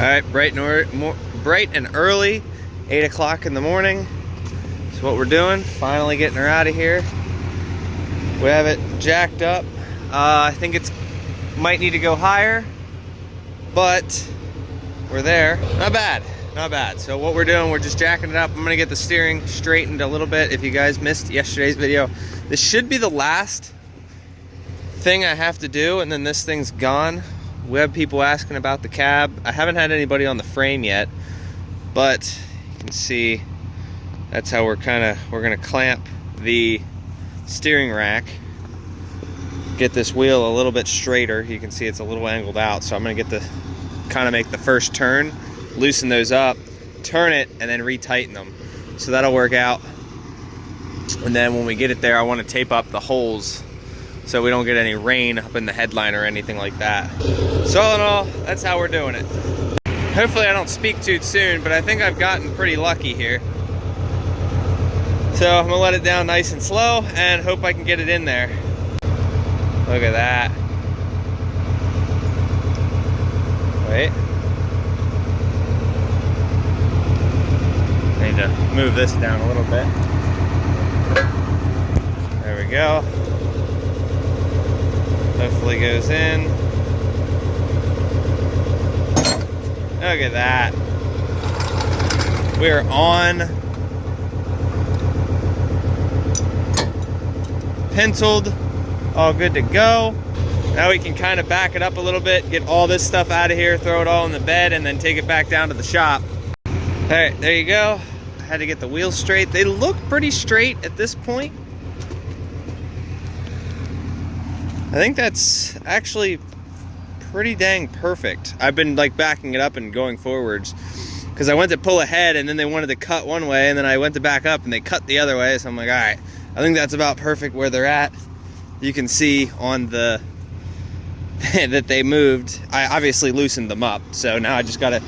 right, bright and early, 8 o'clock in the morning. That's what we're doing. Finally getting her out of here. We have it jacked up. I think it's might need to go higher, but we're there. Not bad, not bad. So what we're doing, we're just jacking it up. I'm gonna get the steering straightened a little bit. If you guys missed yesterday's video, this should be the last thing I have to do, and then this thing's gone. We have people asking about the cab. I haven't had anybody on the frame yet, but you can see that's how we're gonna clamp the steering rack. Get this wheel a little bit straighter. You can see it's a little angled out, so I'm gonna get the make the first turn, loosen those up, turn it, and then retighten them. So that'll work out. And then when we get it there, I want to tape up the holes so we don't get any rain up in the headline or anything like that. So all in all, that's how we're doing it. Hopefully I don't speak too soon, but I think I've gotten pretty lucky here. So I'm gonna let it down nice and slow and hope I can get it in there. Look at that. Wait. I need to move this down a little bit. There we go. Hopefully goes in. Look at that. We're on. Pintled. All good to go. Now we can kind of back it up a little bit, get all this stuff out of here, throw it all in the bed, and then take it back down to the shop. All right, there you go. I had to get the wheels straight. They look pretty straight at this point. I think that's actually pretty dang perfect. I've been like backing it up and going forwards because I went to pull ahead and then they wanted to cut one way, and then I went to back up and they cut the other way. So I'm like, all right, I think that's about perfect where they're at. You can see on the that they moved. I obviously loosened them up, so now I just gotta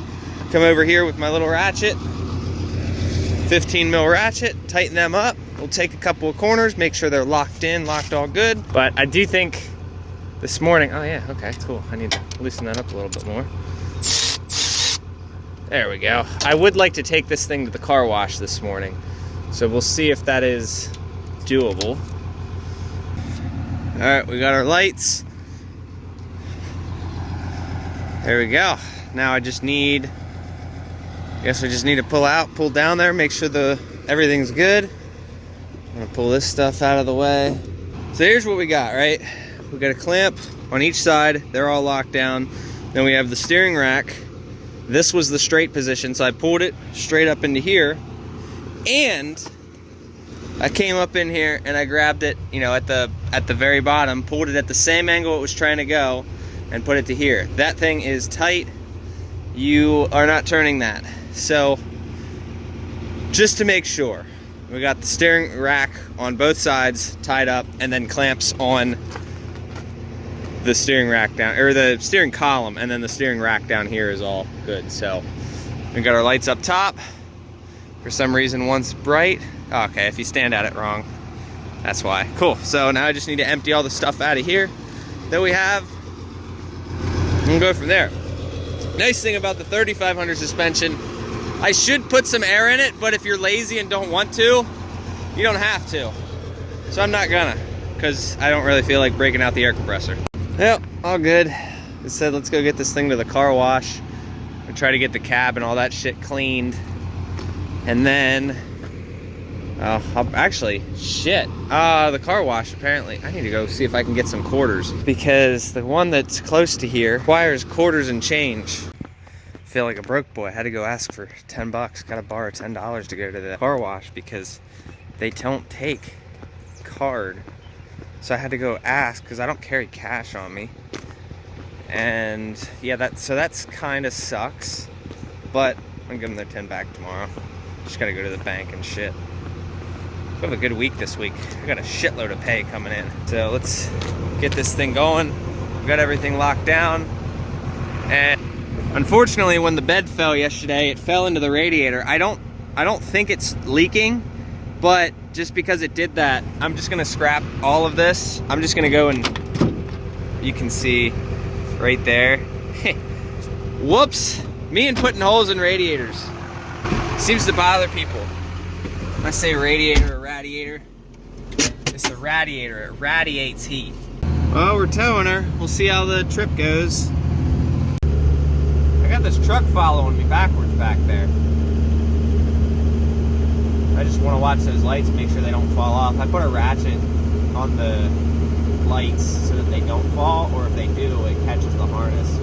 come over here with my little ratchet, 15 mil ratchet, tighten them up. We'll take a couple of corners, make sure they're locked in, locked all good. But I do think this morning, oh yeah, okay, cool. I need to loosen that up a little bit more. There we go. I would like to take this thing to the car wash this morning, so we'll see if that is doable. All right, we got our lights. There we go. Now I guess we just need to pull down there, make sure everything's good. I'm gonna pull this stuff out of the way. So here's what we got, right? We got a clamp on each side. They're all locked down. Then we have the steering rack. This was the straight position, so I pulled it straight up into here. And I came up in here and I grabbed it, you know, at the very bottom, pulled it at the same angle it was trying to go, and put it to here. That thing is tight. You are not turning that. So just to make sure, we got the steering rack on both sides tied up, and then clamps on the steering rack down, or the steering column, and then the steering rack down here is all good. So we got our lights up top. For some reason one's bright. Okay, if you stand at it wrong, that's why. Cool. So now I just need to empty all the stuff out of here that we have and go from there. Nice thing about the 3500 suspension, I should put some air in it, but if you're lazy and don't want to, you don't have to. So I'm not gonna, because I don't really feel like breaking out the air compressor. Yep, all good. I said let's go get this thing to the car wash and try to get the cab and all that shit cleaned. And then the car wash, apparently I need to go see if I can get some quarters, because the one that's close to here requires quarters and change. I feel like a broke boy. I had to go ask for 10 bucks. Gotta borrow $10 to go to the car wash because they don't take card. So I had to go ask because I don't carry cash on me. And yeah, that's kind of sucks, but I'm gonna give them their 10 back tomorrow. Just gotta go to the bank and shit. We have a good week this week. I got a shitload of pay coming in. So let's get this thing going. We got everything locked down. And unfortunately, when the bed fell yesterday, it fell into the radiator. I don't think it's leaking, but just because it did that, I'm just gonna scrap all of this. I'm just gonna go and, you can see right there. Whoops, Me and putting holes in radiators seems to bother people. When I say radiator or radiator, it's the radiator. It radiates heat. Well, we're towing her. We'll see how the trip goes. I got this truck following me backwards back there. I just want to watch those lights, make sure they don't fall off. I put a ratchet on the lights so that they don't fall, or if they do, it catches the harness.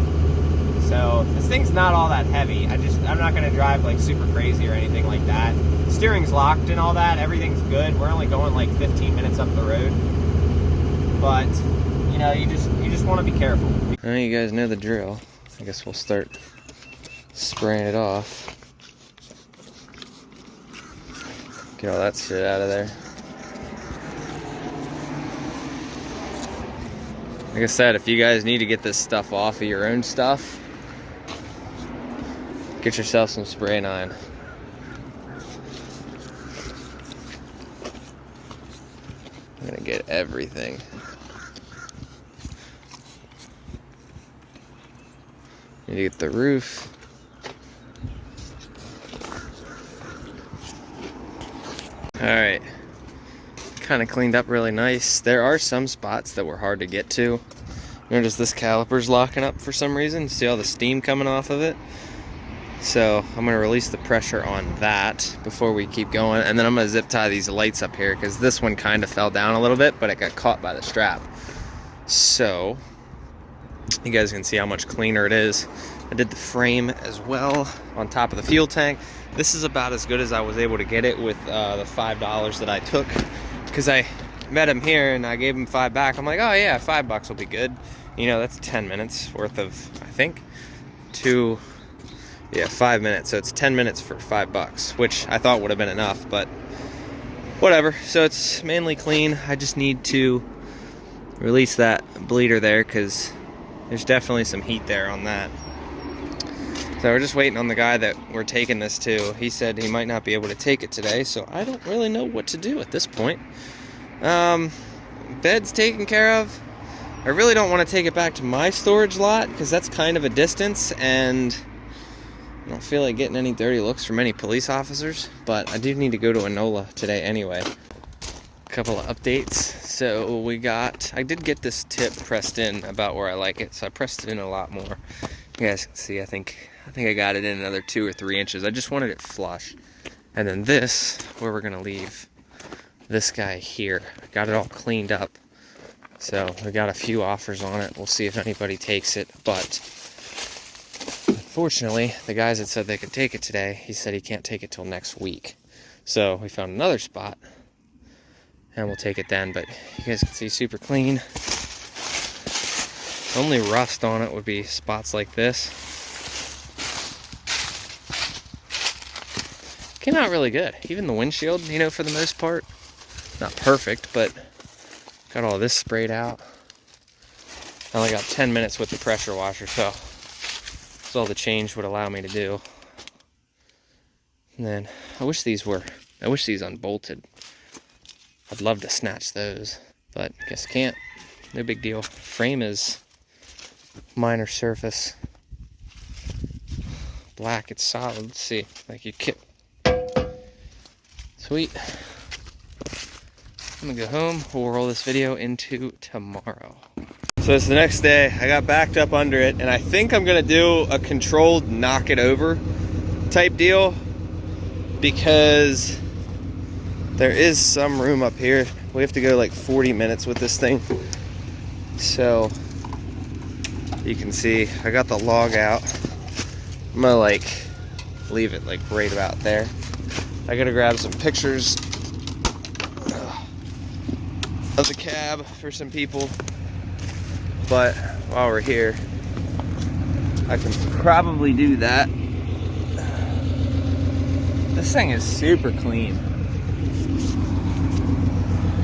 So this thing's not all that heavy. I'm not gonna drive like super crazy or anything like that. Steering's locked and all that, everything's good. We're only going like 15 minutes up the road. But you know, you just want to be careful. Well, you guys know the drill. I guess we'll start spraying it off. Get all that shit out of there. Like I said, if you guys need to get this stuff off of your own stuff, get yourself some spray 9. I'm gonna get everything. Need to get the roof. Alright, kind of cleaned up really nice. There are some spots that were hard to get to. Notice this caliper's locking up for some reason. See all the steam coming off of it? So I'm going to release the pressure on that before we keep going. And then I'm going to zip tie these lights up here because this one kind of fell down a little bit, but it got caught by the strap. So you guys can see how much cleaner it is. I did the frame as well on top of the fuel tank. This is about as good as I was able to get it with the $5 that I took, because I met him here and I gave him $5 back. I'm like, oh yeah, $5 will be good. You know, that's 10 minutes worth of, I think, 5 minutes. So it's 10 minutes for $5, which I thought would have been enough, but whatever. So it's mainly clean. I just need to release that bleeder there because there's definitely some heat there on that. So we're just waiting on the guy that we're taking this to. He said he might not be able to take it today, so I don't really know what to do at this point. Bed's taken care of. I really don't want to take it back to my storage lot because that's kind of a distance, and I don't feel like getting any dirty looks from any police officers, but I do need to go to Enola today anyway. A couple of updates. So I did get this tip pressed in about where I like it, so I pressed it in a lot more. You guys can see, I think I got it in another 2 or 3 inches. I just wanted it flush. And then this, where we're gonna leave this guy here. Got it all cleaned up. So we got a few offers on it. We'll see if anybody takes it. But unfortunately, the guys that said they could take it today, he said he can't take it till next week. So we found another spot and we'll take it then. But you guys can see, super clean. Only rust on it would be spots like this. Came out really good. Even the windshield, you know, for the most part. Not perfect, but got all this sprayed out. I only got 10 minutes with the pressure washer, so that's all the change would allow me to do. And then I wish these unbolted. I'd love to snatch those, but guess can't. No big deal. Frame is minor surface. Black, it's solid. Let's see, like you kit. Sweet. I'm gonna go home. We'll roll this video into tomorrow. So it's the next day. I got backed up under it, and I think I'm gonna do a controlled knock it over type deal because there is some room up here. We have to go like 40 minutes with this thing. So you can see I got the log out. I'm gonna like leave it like right about there. I gotta grab some pictures of the cab for some people, but while we're here I can probably do that. This thing is super clean.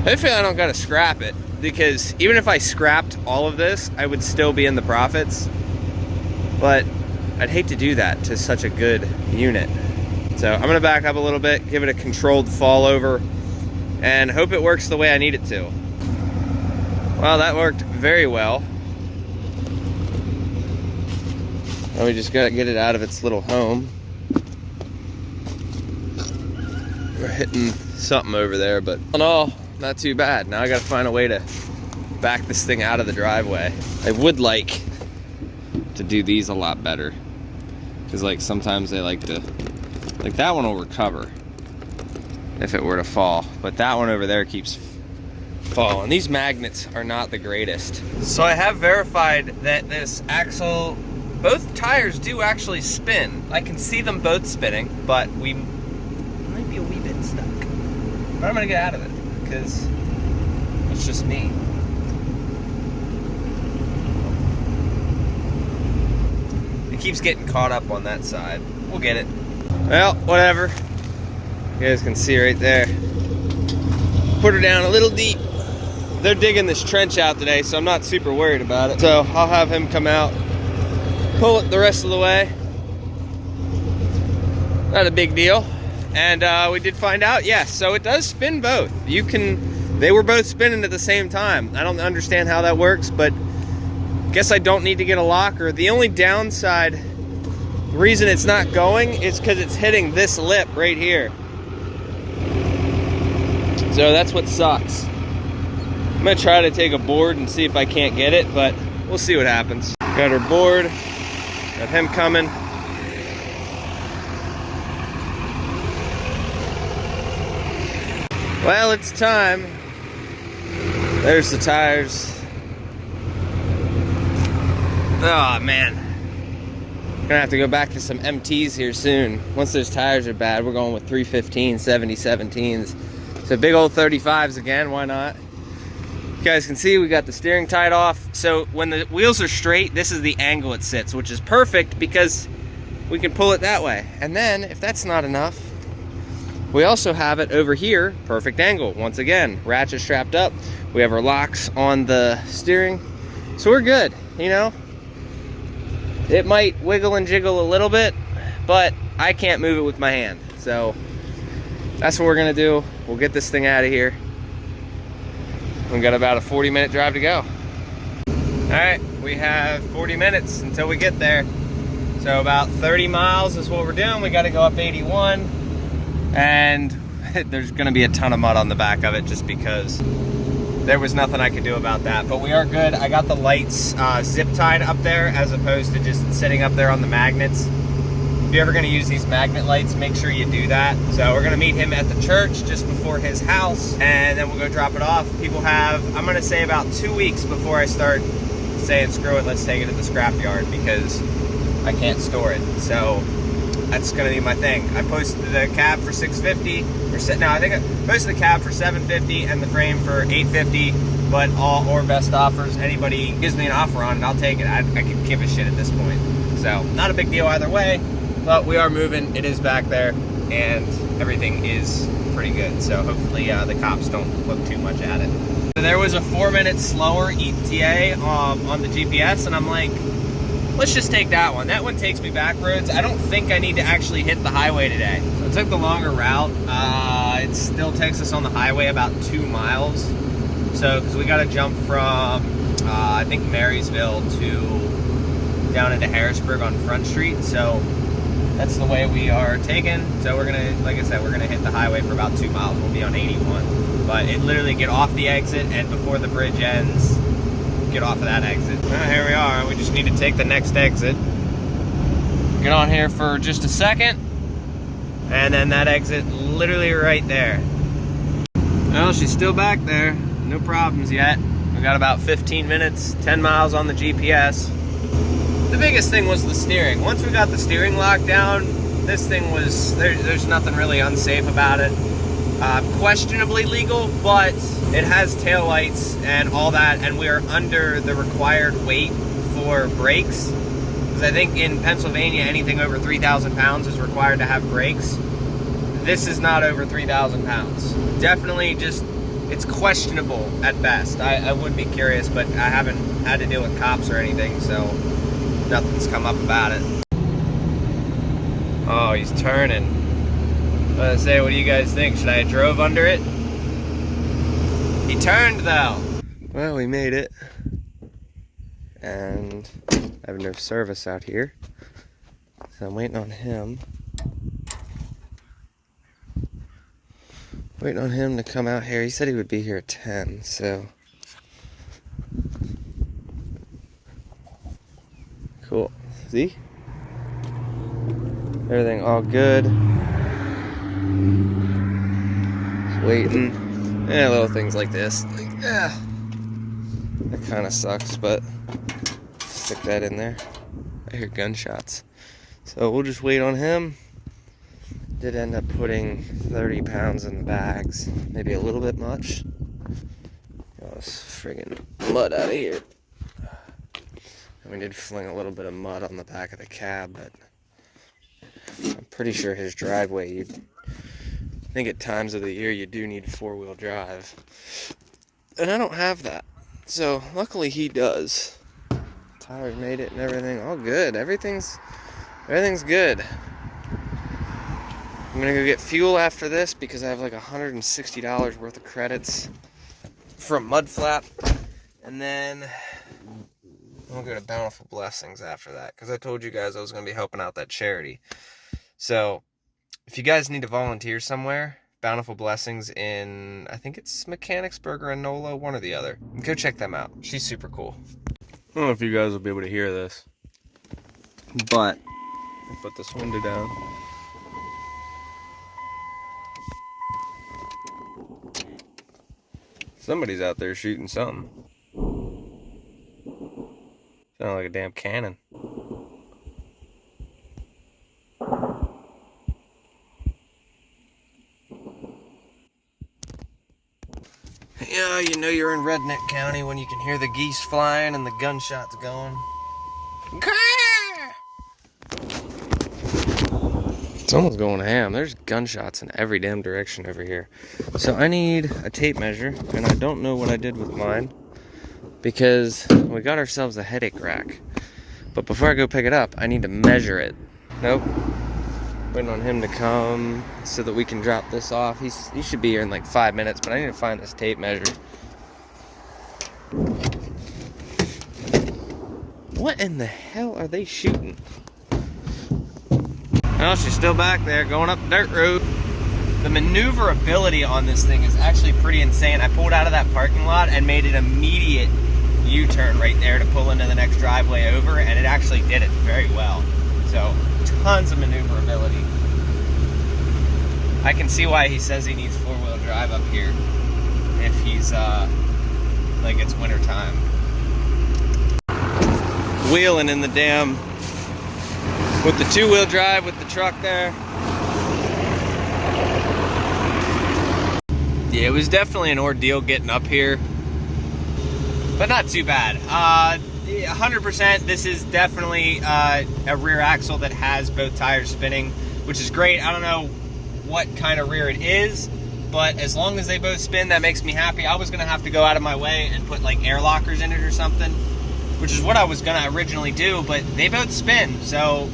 Hopefully I don't gotta scrap it, because even if I scrapped all of this, I would still be in the profits. But I'd hate to do that to such a good unit. So I'm gonna back up a little bit, give it a controlled fall over, and hope it works the way I need it to. Well, that worked very well. Now we just gotta get it out of its little home. We're hitting something over there, but all in all, not too bad. Now I gotta find a way to back this thing out of the driveway. I would like to do these a lot better, because like sometimes they like to, like that one will recover if it were to fall, but that one over there keeps falling. These magnets are not the greatest. So I have verified that this axle, both tires do actually spin. I can see them both spinning, but we might be a wee bit stuck. But I'm gonna get out of it, because it's just me. It keeps getting caught up on that side. We'll get it. Well, whatever. You guys can see right there. Put her down a little deep. They're digging this trench out today, so I'm not super worried about it. So I'll have him come out, pull it the rest of the way. Not a big deal. And we did find out, yes, so it does spin both. You can, they were both spinning at the same time. I don't understand how that works, but guess I don't need to get a locker. The only downside, the reason it's not going is because it's hitting this lip right here. So that's what sucks. I'm gonna try to take a board and see if I can't get it, but we'll see what happens. Got her board, got him coming. Well, it's time. There's the tires. Oh man, gonna have to go back to some MTs here soon. Once those tires are bad, we're going with 315 7017s. So big old 35s again, why not? You guys can see we got the steering tied off. So when the wheels are straight, this is the angle it sits, which is perfect because we can pull it that way. And then if that's not enough, we also have it over here, perfect angle. Once again, ratchet strapped up. We have our locks on the steering. So we're good, you know? It might wiggle and jiggle a little bit, but I can't move it with my hand. So that's what we're gonna do. We'll get this thing out of here. We've got about a 40-minute drive to go. All right, we have 40 minutes until we get there. So about 30 miles is what we're doing. We gotta go up 81. And there's gonna be a ton of mud on the back of it just because there was nothing I could do about that. But we are good. I got the lights zip tied up there as opposed to just sitting up there on the magnets. If you're ever gonna use these magnet lights, make sure you do that. So we're gonna meet him at the church just before his house, and then we'll go drop it off. People have, I'm gonna say about 2 weeks before I start saying, screw it, let's take it to the scrapyard, because I can't store it. So that's gonna be my thing. I posted the cab for $650, no, I think I posted the cab for $750 and the frame for $850, but all or best offers, anybody gives me an offer on it, I'll take it. I could give a shit at this point. So not a big deal either way. But we are moving, it is back there, and everything is pretty good. So hopefully the cops don't look too much at it. So there was a 4-minute slower ETA on the GPS, and I'm like, let's just take that one. That one takes me back roads. I don't think I need to actually hit the highway today. So I took the longer route. It still takes us on the highway about 2 miles. So, because we got to jump from, I think Marysville to down into Harrisburg on Front Street. So that's the way we are taking. So we're gonna, like I said, we're gonna hit the highway for about 2 miles. We'll be on 81. But it literally get off the exit, and before the bridge ends, get off of that exit. Well, here we are. We just need to take the next exit. Get on here for just a second. And then that exit literally right there. Well, she's still back there. No problems yet. We got about 15 minutes, 10 miles on the GPS. The biggest thing was the steering. Once we got the steering locked down, this thing was, there's nothing really unsafe about it. Questionably legal, but it has taillights and all that, and we are under the required weight for brakes. Because I think in Pennsylvania, anything over 3,000 pounds is required to have brakes. This is not over 3,000 pounds. Definitely just, it's questionable at best. I would be curious, but I haven't had to deal with cops or anything, so nothing's come up about it. Oh, he's turning. I was gonna say, what do you guys think? Should I have drove under it? He turned though. Well, we made it. And I have no service out here. So I'm waiting on him. Waiting on him to come out here. He said he would be here at 10, so. Cool. See? Everything all good. Just waiting. Yeah, little things like this. Like, that kind of sucks, but stick that in there. I hear gunshots. So we'll just wait on him. Did end up putting 30 pounds in the bags. Maybe a little bit much. Got this friggin' mud out of here. And we did fling a little bit of mud on the back of the cab, but I'm pretty sure his driveway, I think at times of the year you do need 4-wheel drive. And I don't have that. So luckily he does. Tires made it and everything. All good. Everything's good. I'm gonna go get fuel after this because I have like $160 worth of credits from Mud Flap. And then I'll go to Bountiful Blessings after that because I told you guys I was gonna be helping out that charity. So if you guys need to volunteer somewhere, Bountiful Blessings in, I think it's Mechanicsburg or Enola, one or the other. Go check them out. She's super cool. I don't know if you guys will be able to hear this, but I'll put this window down. Somebody's out there shooting something. Sound like a damn cannon. Yeah, you know you're in Redneck County when you can hear the geese flying and the gunshots going. Someone's going ham. There's gunshots in every damn direction over here. So I need a tape measure, and I don't know what I did with mine because we got ourselves a headache rack. But before I go pick it up, I need to measure it. Nope. Waiting on him to come so that we can drop this off. He should be here in like 5 minutes, but I need to find this tape measure. What in the hell are they shooting? Oh, she's still back there going up the dirt road. The maneuverability on this thing is actually pretty insane. I pulled out of that parking lot and made an immediate U-turn right there to pull into the next driveway over, and it actually did it very well. So, tons of maneuverability. I can see why he says he needs 4-wheel drive up here if he's, like it's winter time. Wheeling in the damn, with the 2-wheel drive with the truck there. Yeah, it was definitely an ordeal getting up here, but not too bad. 100%, this is definitely a rear axle that has both tires spinning, which is great. I don't know what kind of rear it is, but as long as they both spin, that makes me happy. I was gonna have to go out of my way and put like air lockers in it or something, which is what I was gonna originally do, but they both spin. So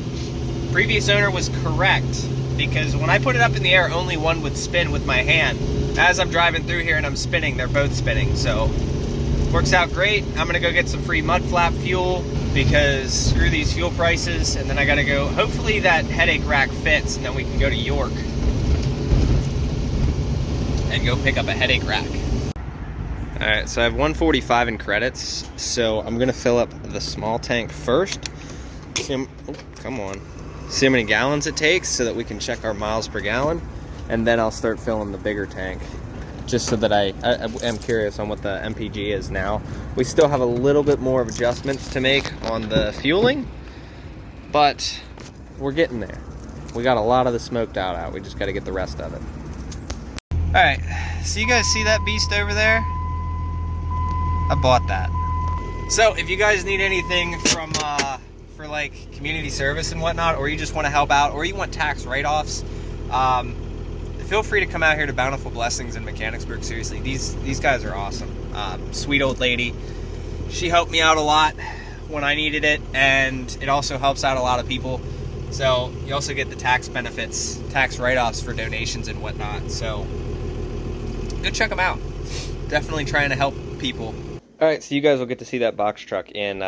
previous owner was correct, because when I put it up in the air, only one would spin with my hand. As I'm driving through here and I'm spinning, they're both spinning. So works out great. I'm gonna go get some free Mud Flap fuel because screw these fuel prices, and then I gotta go, hopefully that headache rack fits, and then we can go to York and go pick up a headache rack. All right, so I have 145 in credits, so I'm gonna fill up the small tank first. See how many gallons it takes so that we can check our miles per gallon, and then I'll start filling the bigger tank, just so that I am curious on what the MPG is now. We still have a little bit more of adjustments to make on the fueling, but we're getting there. We got a lot of the smoked out. We just got to get the rest of it. All right, so you guys see that beast over there? I bought that. So if you guys need anything from for like community service and whatnot, or you just want to help out, or you want tax write-offs, feel free to come out here to Bountiful Blessings in Mechanicsburg. Seriously, these guys are awesome. Sweet old lady. She helped me out a lot when I needed it, and it also helps out a lot of people. So you also get the tax benefits, tax write-offs for donations and whatnot. So go check them out. Definitely trying to help people. Alright, so you guys will get to see that box truck in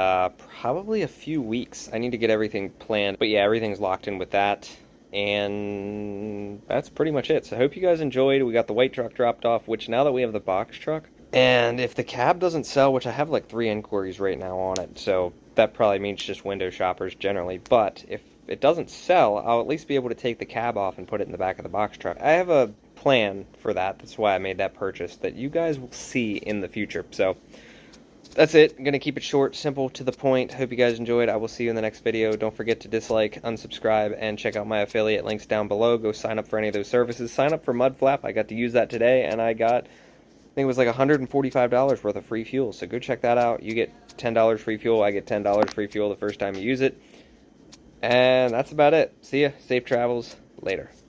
probably a few weeks. I need to get everything planned. But yeah, everything's locked in with that. And that's pretty much it. So I hope you guys enjoyed. We got the white truck dropped off, which now that we have the box truck, and if the cab doesn't sell, which I have like 3 inquiries right now on it, so that probably means just window shoppers generally. But if it doesn't sell, I'll at least be able to take the cab off and put it in the back of the box truck. I have a plan for that. That's why I made that purchase that you guys will see in the future. So that's it. I'm going to keep it short, simple, to the point. Hope you guys enjoyed. I will see you in the next video. Don't forget to dislike, unsubscribe, and check out my affiliate links down below. Go sign up for any of those services. Sign up for Mudflap. I got to use that today, and I got, I think it was like $145 worth of free fuel. So go check that out. You get $10 free fuel. I get $10 free fuel the first time you use it. And that's about it. See ya. Safe travels. Later.